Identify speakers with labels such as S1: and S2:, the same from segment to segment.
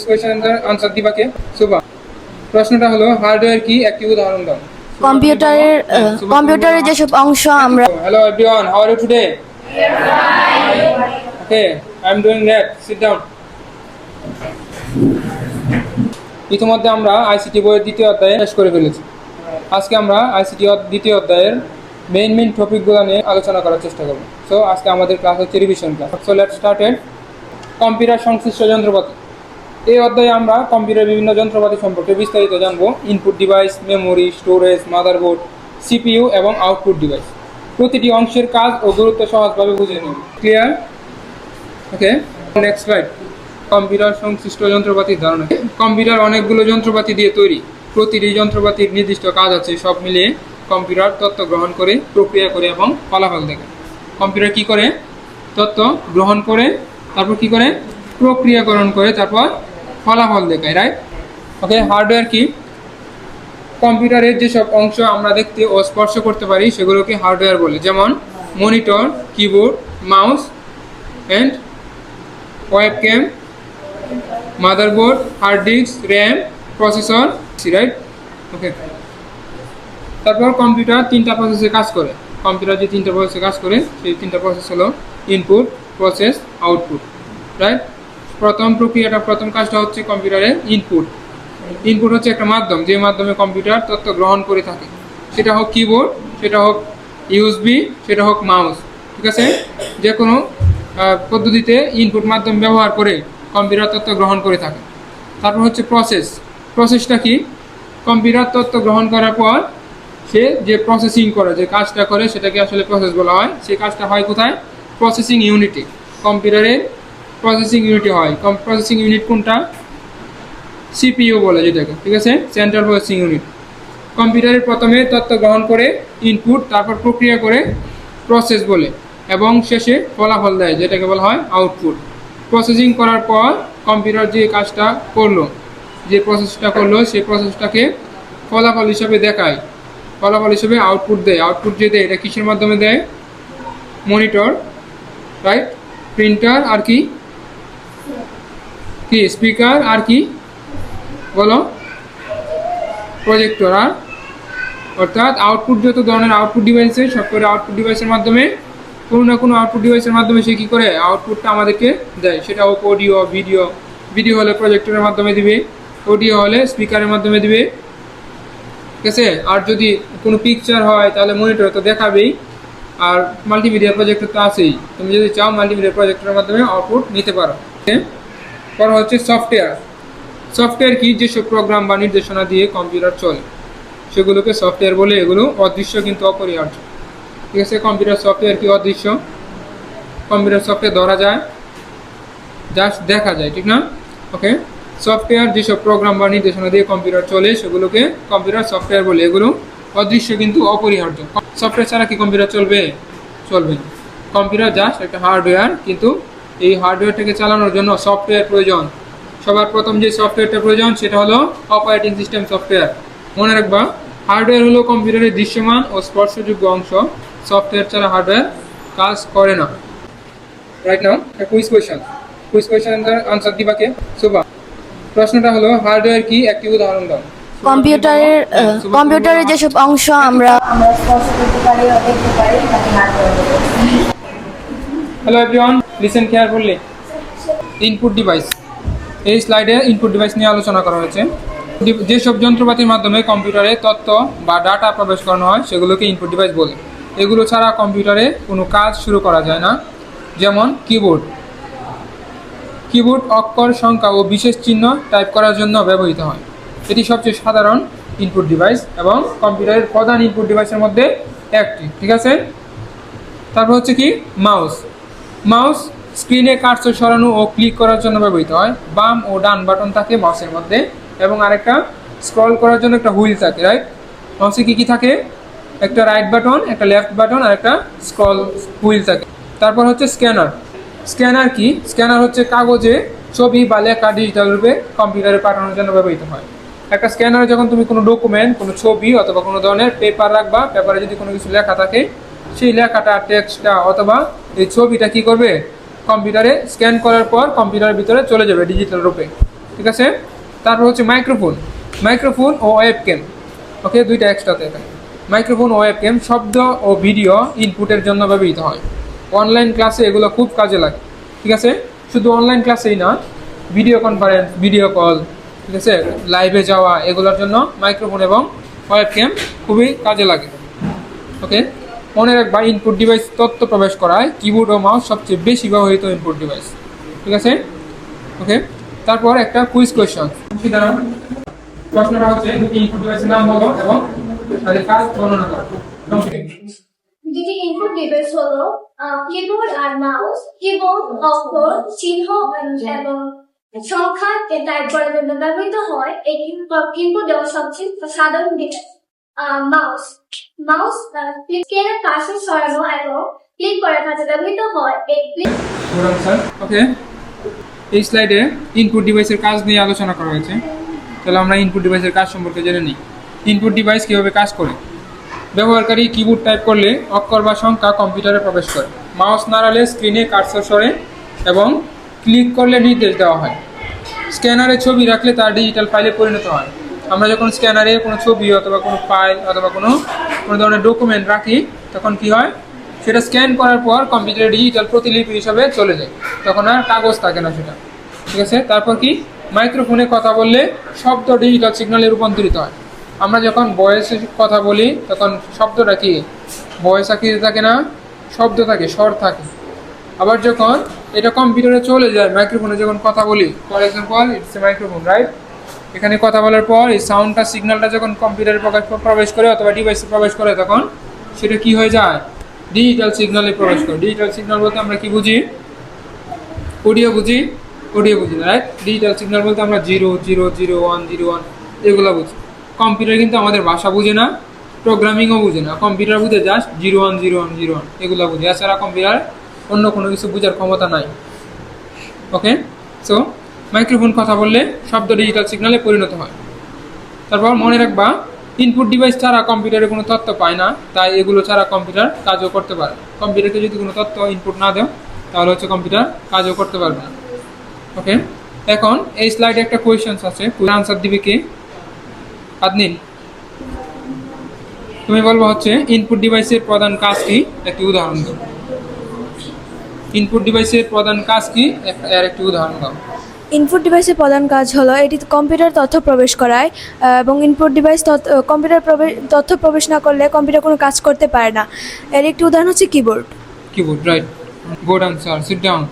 S1: কোয়েশ্চেনের answer দিবা কে? সুবা। প্রশ্নটা হলো হার্ডওয়্যার কি, একটি উদাহরণ দাও।
S2: কম্পিউটারের যেসব অংশ আমরা
S1: Hello everyone, how are you today? Okay, I'm doing that. Sit down. ইতিমধ্যে আমরা আইসিটি বইয়ের দ্বিতীয় অধ্যায় শেষ করে ফেলেছি। আজকে আমরা আইসিটি দ্বিতীয় অধ্যায়ের মেইন টপিকগুলো নিয়ে আলোচনা করার চেষ্টা করব। সো আজকে আমাদের ক্লাস হচ্ছে revision class. So let's started. Computer সংশ্লিষ্ট যন্ত্রপাতি। এই অধ্যায়ে আমরা কম্পিউটারের বিভিন্ন যন্ত্রপাতি সম্পর্কে বিস্তারিত জানব। Input device, memory, storage, motherboard, CPU এবং আউটপুট ডিভাইস। প্রতিটি অংশের কাজ ও গুরুত্ব সহজভাবে বুঝে নেব। ক্লিয়ার? ওকে, নেক্সট স্লাইড। কম্পিউটার সংশ্লিষ্ট যন্ত্রপাতির ধারণা। কম্পিউটার অনেকগুলো যন্ত্রপাতি দিয়ে তৈরি। প্রতিটি যন্ত্রপাতির নির্দিষ্ট কাজ আছে। সব মিলিয়ে কম্পিউটার তথ্য গ্রহণ করে, প্রক্রিয়া করে এবং ফলাফল দেখায়। কম্পিউটার কি করে? তথ্য গ্রহণ করে, তারপর কি করে? প্রক্রিয়াকরণ করে, তারপর ফলাফল দেখায়, রাইট? ওকে, হার্ডওয়্যার কি? কম্পিউটারের যেসব অংশ আমরা দেখতে ও স্পর্শ করতে পারি সেগুলোকে হার্ডওয়্যার বলে। যেমন monitor, keyboard, mouse and webcam, motherboard, hard disk, RAM, processor, right? Okay, তারপর কম্পিউটার তিনটা প্রসেসে কাজ করে। কম্পিউটার যে তিনটা প্রসেসে কাজ করে সেই তিনটা প্রসেস হলো ইনপুট, প্রসেস, আউটপুট, রাইট? প্রথম কাজটা হচ্ছে কম্পিউটারের ইনপুট। ইনপুট হচ্ছে একটা মাধ্যম, যে মাধ্যমে কম্পিউটার তথ্য গ্রহণ করে থাকে। সেটা হোক কিবোর্ড, সেটা হোক ইউএসবি, সেটা হোক মাউস, ঠিক আছে? যে কোনো পদ্ধতিতে ইনপুট মাধ্যম ব্যবহার করে কম্পিউটার তথ্য গ্রহণ করে থাকে। তারপর হচ্ছে প্রসেসটা কি? কম্পিউটার তথ্য গ্রহণ করার পর সে যে প্রসেসিং করে, যে কাজটা করে সেটাকে আসলে প্রসেস বলা হয়। সেই কাজটা হয় কোথায়? প্রসেসিং ইউনিটে। কম্পিউটারের প্রসেসিং ইউনিটে হয়। প্রসেসিং ইউনিট কোনটা? সিপিইউ বলে যেটাকে, ঠিক আছে? Central processing unit. কম্পিউটারের প্রথমে তথ্য গ্রহণ করে ইনপুট, তারপর প্রক্রিয়া করে প্রসেস বলে, এবং শেষে ফলাফল দেয় যেটাকে বলা হয় আউটপুট। প্রসেসিং করার পর কম্পিউটার যে কাজটা করলো, যে প্রসেসটা করলো, সেই প্রসেসটাকে ফলাফল হিসাবে দেখায়। ফলাফল হিসেবে আউটপুট দেয়। আউটপুট যে দেয় এটা কিসের মাধ্যমে দেয়? Monitor, right? প্রিন্টার, আর কি স্পিকার, আর কি বলো? প্রজেক্টর। আর অর্থাৎ আউটপুট যত ধরনের আউটপুট ডিভাইসে, সব করে আউটপুট ডিভাইসের মাধ্যমে, কোনো না কোনো আউটপুট ডিভাইসের মাধ্যমে সে কী করে আউটপুটটা আমাদেরকে দেয়। সেটা হোক অডিও, ভিডিও হলে প্রজেক্টরের মাধ্যমে দিবে, অডিও হলে স্পিকারের মাধ্যমে দিবে, ঠিক আছে? আর যদি কোনো পিকচার হয় তাহলে মনিটরে তো দেখাবেই, আর মাল্টিমিডিয়া প্রজেক্টর তো আছেই। তুমি যদি চাও মাল্টিমিডিয়া প্রজেক্টরের মাধ্যমে আউটপুট নিতে পারো। পর হচ্ছে সফটওয়্যার কি? যেসব প্রোগ্রাম বা নির্দেশনা দিয়ে কম্পিউটার চলে সেগুলোকে সফটওয়্যার বলে। এগুলো অদৃশ্য কিন্তু অপরিহার্য, ঠিক আছে? কম্পিউটার সফটওয়্যার কি? অদৃশ্য। কম্পিউটার সফটওয়্যার ধরা যায়, জাস্ট দেখা যায়, ঠিক না? ওকে, সফটওয়্যার যেসব প্রোগ্রাম বা নির্দেশনা দিয়ে কম্পিউটার চলে সেগুলোকে কম্পিউটার সফটওয়্যার বলে। এগুলো অদৃশ্য কিন্তু অপরিহার্য। সফটওয়্যার ছাড়া কি কম্পিউটার চলবে? চলবে না। কম্পিউটার জাস্ট একটা হার্ডওয়্যার, কিন্তু এই হার্ডওয়্যারটাকে চালানোর জন্য সফটওয়্যার প্রয়োজন। সবার প্রথম যে সফটওয়্যারটা প্রয়োজন সেটা হলো অপারেটিং সিস্টেম সফটওয়্যার। মনে রাখবা, হার্ডওয়্যার হলো কম্পিউটারের দৃশ্যমান ও স্পর্শযোগ্য অংশ। সফটওয়্যার ছাড়া হার্ডওয়্যার কাজ করে না। রাইট নাও কুইজ কোয়েশ্চেনের আনসার দিবা কে? সুবা। প্রশ্নটা হলো হার্ডওয়্যার কি, একটি উদাহরণ দাও।
S2: কম্পিউটারের যেসব অংশ আমরা
S3: স্পর্শ করতে পারি ও দেখতে পারি তাকে হার্ডওয়্যার বলে।
S1: Hello everyone, listen carefully. Input device. এই স্লাইডে ইনপুট ডিভাইস নিয়ে আলোচনা করা হয়েছে। যেসব যন্ত্রপাতির মাধ্যমে কম্পিউটারে তথ্য বা ডাটা প্রবেশ করানো হয় সেগুলোকে ইনপুট ডিভাইস বলে। এগুলো ছাড়া কম্পিউটারে কোনো কাজ শুরু করা যায় না। যেমন কিবোর্ড অক্ষর, সংখ্যা ও বিশেষ চিহ্ন টাইপ করার জন্য ব্যবহৃত হয়। এটি সবচেয়ে সাধারণ ইনপুট ডিভাইস এবং কম্পিউটারের প্রধান ইনপুট ডিভাইসের মধ্যে একটি, ঠিক আছে? তারপর হচ্ছে কি? মাউস স্ক্রিনে কার্সর সরানো ও ক্লিক করার জন্য ব্যবহৃত হয়। বাম ও ডান বাটন থাকে মাউসের মধ্যে, এবং আরেকটা স্ক্রল করার জন্য একটা হুইল থাকে, রাইট? মাউসে কি থাকে? একটা রাইট বাটন, একটা লেফট বাটন, আর একটা স্ক্রল হুইল থাকে। তারপর হচ্ছে স্ক্যানার কি? স্ক্যানার হচ্ছে কাগজে ছবি বা লেখা ডিজিটাল রূপে কম্পিউটারে পাঠানোর জন্য ব্যবহৃত হয়। একটা স্ক্যানারে যখন তুমি কোনো ডকুমেন্ট, কোনো ছবি অথবা কোনো ধরনের পেপার রাখবা, পেপারে যদি কোনো কিছু লেখা থাকে, সেই লেখাটা, টেক্সটটা অথবা এই ছবিটা কি করবে? কম্পিউটারে স্ক্যান করার পর কম্পিউটারের ভিতরে চলে যাবে ডিজিটাল রূপে। ঠিক আছে। তারপর হচ্ছে মাইক্রোফোন ও ওয়েবক্যাম। ওকে, দুইটা এক্সট্রাতে এখানে। মাইক্রোফোন ও ওয়েবক্যাম শব্দ ও ভিডিও ইনপুটের জন্য ব্যবহৃত হয়। অনলাইন ক্লাসে এগুলো খুব কাজে লাগে। ঠিক আছে, শুধু অনলাইন ক্লাসেই না, ভিডিও কনফারেন্স, ভিডিও কল, ঠিক আছে, লাইভে যাওয়া, এগুলোর জন্য মাইক্রোফোন এবং ওয়েবক্যাম খুবই কাজে লাগে। ওকে, মনে রাখবা ইনপুট ডিভাইস তথ্য প্রবেশ করায় কিবোর্ড ও মাউস সবচেয়ে বেশি ব্যবহৃত ইনপুট ডিভাইস। ঠিক আছে। ওকে, তারপর একটা কুইজ কোয়েশ্চন। প্রশ্নটা হচ্ছে ইনপুট ডিভাইসের নাম বলো এবং তাদের কাজ বর্ণনা করো।
S4: দুটি ইনপুট ডিভাইস হলো কিবোর্ড আর মাউস। কিবোর্ড অক্ষর, চিহ্ন এবং সংখ্যা টাইপ করার জন্য ব্যবহৃত হয়। এই কিবোর্ড দেওয়া সবচেয়ে সাধারণ ডিভাইস। মাউস ক্লিকের পাশে সরানো এবং ক্লিক করার কাজে ব্যবহৃত হয়। এই ক্লিক
S1: ওকে, এই স্লাইডে ইনপুট ডিভাইসের কাজ নিয়ে আলোচনা করা হয়েছে। তাহলে আমরা ইনপুট ডিভাইসের কাজ সম্পর্কে জেনে নিই। ইনপুট ডিভাইস কীভাবে কাজ করে। ব্যবহারকারী কিবোর্ড টাইপ করলে অক্ষর বা সংখ্যা কম্পিউটারে প্রবেশ করে। মাউস নাড়ালে স্ক্রিনে কার্সর সরে এবং ক্লিক করলে নির্দেশ দেওয়া হয়। স্ক্যানারে ছবি রাখলে তা ডিজিটাল ফাইলে পরিণত হয়। আমরা যখন স্ক্যানারে কোনো ছবি অথবা কোনো ফাইল অথবা কোনো ধরনের ডকুমেন্ট রাখি, তখন কি হয়, সেটা স্ক্যান করার পর কম্পিউটারে ডিজিটাল প্রতিলিপি হিসাবে চলে যায়, তখন আর কাগজ থাকে না সেটা। ঠিক আছে। তারপর কি, মাইক্রোফোনে কথা বললে শব্দ ডিজিটাল সিগন্যালে রূপান্তরিত হয়। আমরা যখন ভয়েসে কথা বলি তখন শব্দটা কি, ভয়েস আকৃতি থাকে না, শব্দ থাকে, স্বর থাকে। আবার যখন এটা কম্পিউটারে চলে যায়, মাইক্রোফোনে যখন কথা বলি, for example it's a microphone, right, এখানে কথা বলার পর এই সাউন্ডটা, সিগন্যালটা যখন কম্পিউটারে প্রবেশ করে অথবা ডিভাইসে প্রবেশ করে, তখন সেটা কি হয়ে যায়, ডিজিটাল সিগন্যালে প্রবেশ করে। ডিজিটাল সিগন্যাল বলতে আমরা কি বুঝি, অডিও বুঝি না, রাইট। ডিজিটাল সিগন্যাল বলতে আমরা 0 0 0 1 0 1 এগুলো বুঝি। কম্পিউটার কিন্তু আমাদের ভাষা বুঝে না, প্রোগ্রামিংও বুঝে না। কম্পিউটার বুঝে জাস্ট 0 1 0 1 0 1 এগুলো বুঝে, এছাড়া কম্পিউটার অন্য কোনো কিছু বোঝার ক্ষমতা নাই। ওকে, সো মাইক্রোফোন কথা বললে শব্দ ডিজিটাল সিগন্যালে পরিণত হয়। তারপর মনে রাখবা, ইনপুট ডিভাইস ছাড়া কম্পিউটারে কোনো তথ্য পায় না, তাই এগুলো ছাড়া কম্পিউটার কাজও করতে পারে। কম্পিউটারকে যদি কোনো তথ্য ইনপুট না দেও, তাহলে হচ্ছে কম্পিউটার কাজও করতে পারবে না। ওকে, এখন এই স্লাইডে একটা কোয়েশ্চেন্স আছে, আনসার দিবে কে? আদনিন, তুমি বলবো হচ্ছে ইনপুট ডিভাইসের প্রধান কাজ কি, একটি উদাহরণ দাও। ইনপুট ডিভাইসের প্রধান কাজ কি, এর একটি উদাহরণ দাও।
S5: ইনপুট ডিভাইসের প্রধান কাজ হলো এটি কম্পিউটার তথ্য প্রবেশ করায়, এবং ইনপুট ডিভাইস কম্পিউটার তথ্য প্রবেশ না করলে কম্পিউটার কোনো কাজ করতে পারে না। এর একটি উদাহরণ হচ্ছে keyboard.
S1: Right, good answer, sit down.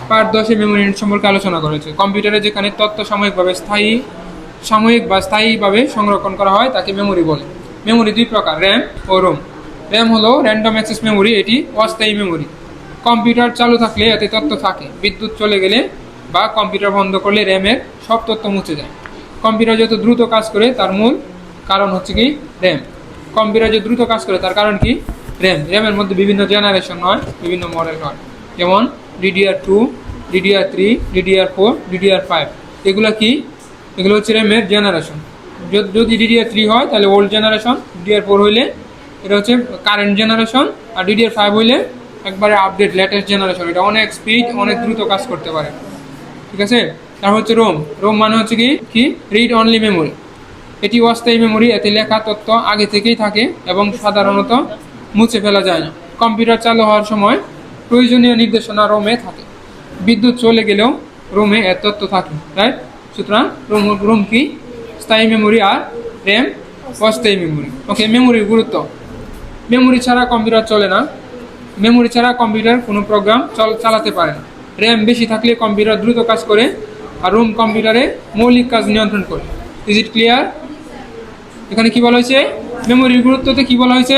S1: Part 10 memory unit সম্পর্কে আলোচনা করেছে। কম্পিউটারে যেখানে তথ্য সাময়িক বা স্থায়ীভাবে সংরক্ষণ করা হয় তাকে মেমোরি বলে। মেমোরি দুই প্রকার, র্যাম ও রোম। র্যাম হলো র্যান্ডম অ্যাক্সেস মেমোরি, এটি অস্থায়ী মেমোরি। কম্পিউটার চালু থাকলে এতে তথ্য থাকে, বিদ্যুৎ চলে গেলে বা কম্পিউটার বন্ধ করলে র্যামের সব তথ্য মুছে যায়। কম্পিউটার যত দ্রুত কাজ করে তার মূল কারণ হচ্ছে কি, র্যাম। কম্পিউটার যে দ্রুত কাজ করে তার কারণ কি, র্যাম। র্যামের মধ্যে বিভিন্ন জেনারেশন হয়, বিভিন্ন মডেল হয়, যেমন DDR2, DDR3, DDR4, DDR5। এগুলো কি, এগুলো হচ্ছে র্যামের জেনারেশন। যদি DDR3 হয় তাহলে ওল্ড জেনারেশন, DDR4 হইলে এটা হচ্ছে কারেন্ট জেনারেশন, আর DDR5 হইলে একবারে আপডেট লেটেস্ট জেনারেশন, এটা অনেক স্পিড, অনেক দ্রুত কাজ করতে পারে। ঠিক আছে। তারপর হচ্ছে রোম। রোম মানে হচ্ছে কি রিড অনলি মেমোরি। এটি অস্থায়ী মেমোরি, এতে লেখা তথ্য আগে থেকেই থাকে এবং সাধারণত মুছে ফেলা যায় না। কম্পিউটার চালু হওয়ার সময় প্রয়োজনীয় নির্দেশনা রোমে থাকে, বিদ্যুৎ চলে গেলেও রোমে এর তথ্য থাকে, রাইট। সুতরাং রোম কি, স্থায়ী মেমোরি, আর র্যাম অস্থায়ী মেমোরি। ওকে, মেমোরির গুরুত্ব। মেমোরি ছাড়া কম্পিউটার চলে না। মেমোরি ছাড়া কম্পিউটার কোনো প্রোগ্রাম চালাতে পারে না। র্যাম বেশি থাকলে কম্পিউটার দ্রুত কাজ করে, আর রোম কম্পিউটারে মৌলিক কাজ নিয়ন্ত্রণ করে। Is it clear? এখানে কি বলা হয়েছে, মেমোরির গুরুত্বতে কি বলা হয়েছে,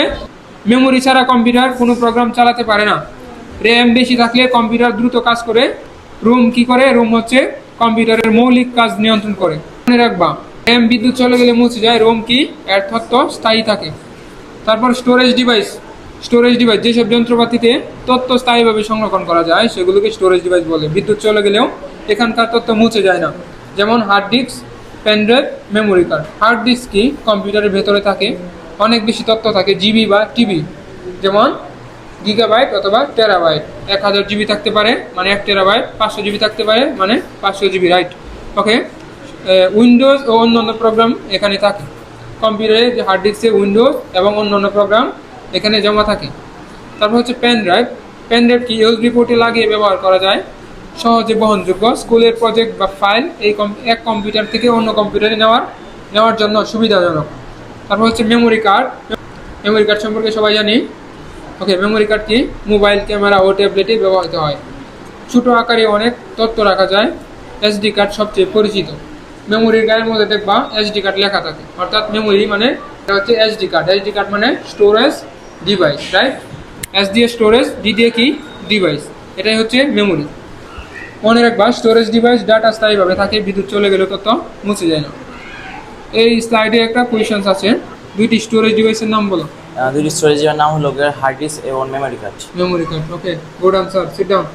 S1: মেমোরি ছাড়া কম্পিউটার কোনো প্রোগ্রাম চালাতে পারে না। র্যাম বেশি থাকলে কম্পিউটার দ্রুত কাজ করে। রোম কি করে, রোম হচ্ছে কম্পিউটারের মৌলিক কাজ নিয়ন্ত্রণ করে। মনে রাখবা, র্যাম বিদ্যুৎ চলে গেলে মুছে যায়, রোম কি, এর তথ্য স্থায়ী থাকে। তারপর স্টোরেজ ডিভাইস। যেসব যন্ত্রপাতিতে তথ্য স্থায়ীভাবে সংরক্ষণ করা যায় সেগুলোকে স্টোরেজ ডিভাইস বলে। বিদ্যুৎ চলে গেলেও এখানকার তথ্য মুছে যায় না, যেমন hard disk, pen drive, memory card. Hard disk কি, কম্পিউটারের ভেতরে থাকে, অনেক বেশি তথ্য থাকে, জিবি বা টিবি, যেমন গিগাবাইট অথবা টেরাবাইট। 1000 জিবি থাকতে পারে মানে 1 টেরাবাইট, 500 জিবি থাকতে পারে মানে 500 জিবি, রাইট। ওকে, উইন্ডোজ ও অন্যান্য প্রোগ্রাম এখানে থাকে। কম্পিউটারে যে হার্ড ডিস্কে উইন্ডোজ এবং অন্যান্য প্রোগ্রাম এখানে জমা থাকে। তারপর হচ্ছে পেন ড্রাইভ। পেন ড্রাইভ কি ইউএসবি পোর্টে লাগিয়ে ব্যবহার করা যায়, সহজে বহনযোগ্য, স্কুলের প্রজেক্ট বা ফাইল এক কম্পিউটার থেকে অন্য কম্পিউটারে নেওয়ার জন্য সুবিধাজনক। তারপর হচ্ছে মেমোরি কার্ড। মেমোরি কার্ড সম্পর্কে সবাই জানি। ওকে, মেমোরি কার্ড কি মোবাইল, ক্যামেরা ও ট্যাবলেটে ব্যবহৃত হয়। ছোটো আকারে অনেক তথ্য রাখা যায়। এসডি কার্ড সবচেয়ে পরিচিত। মেমোরির গায়ের মধ্যে দেখবা এসডি কার্ড লেখা থাকে, অর্থাৎ মেমোরি মানে এটা হচ্ছে এসডি কার্ড। এসডি কার্ড মানে স্টোরেজ ডিভাইস, রাইট? এস দিয়ে স্টোরেজ, ডি দিয়ে কি ডিভাইস, এটাই হচ্ছে মেমোরি। মনে রাখবা স্টোরেজ ডিভাইস ডাটা স্থায়ীভাবে থাকে, বিদ্যুৎ চলে গেলেও তথ্য মুছে যায় না। এই স্লাইডে একটা কোয়েশ্চেন্স আছে, দুইটি স্টোরেজ ডিভাইসের নাম বলো।
S6: দুটি স্টোরেজের নাম হলো হার্ড ডিস্ক এবং মেমোরি কার্ড।
S1: মেমোরি কার্ড, ওকে, গুড আনসার, সিট ডাউন।